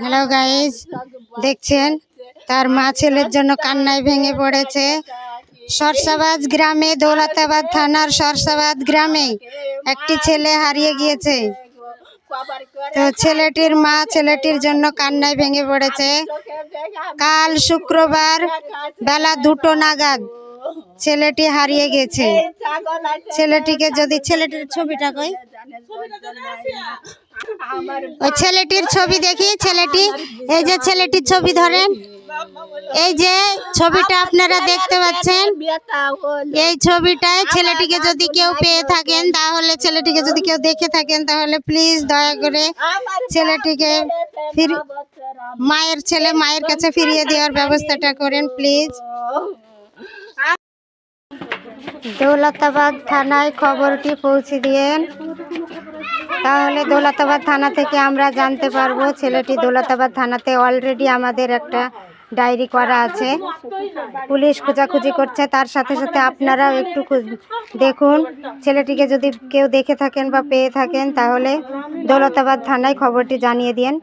Hello guys, দেখছেন তার মা ছেলের জন্য কান্নায় ভেঙে পড়েছে। সরসাবাদ গ্রামে, দৌলতাবাদ থানার সরসাবাদ গ্রামে একটি ছেলে হারিয়ে গিয়েছে। তো ছেলেটির মা ছেলেটির জন্য কান্নায় ভেঙে পড়েছে। কাল শুক্রবার বেলা 2টো নাগাদ ছেলেটি হারিয়ে গেছে। ছেলেটিকে যদি ছেলেটির ছবিটা কই, ওই ছেলেটির ছবি দেখি। ছেলেটি, এই যে ছেলেটির ছবি ধরেন, এই যে ছবিটা আপনারা দেখতে পাচ্ছেন, এই ছবিটায় ছেলেটিকে যদি কেউ পেয়ে থাকেন, তাহলে ছেলেটিকে যদি কেউ দেখে থাকেন, তাহলে প্লিজ দয়া করে ছেলেটিকে মায়ের কাছে ফিরিয়ে দেওয়ার ব্যবস্থাটা করেন প্লিজ। দৌলতাবাদ থানায় খবরটি পৌঁছে দিয়েন, তাহলে দৌলতাবাদ থানা থেকে আমরা জানতে পারবো। ছেলেটি দৌলতাবাদ থানাতে অলরেডি আমাদের একটা ডায়েরি করা আছে। পুলিশ খোঁজাখুঁজি করছে, তার সাথে সাথে আপনারাও একটু দেখুন। ছেলেটিকে যদি কেউ দেখে থাকেন বা পেয়ে থাকেন, তাহলে দৌলতাবাদ থানায় খবরটি জানিয়ে দিন।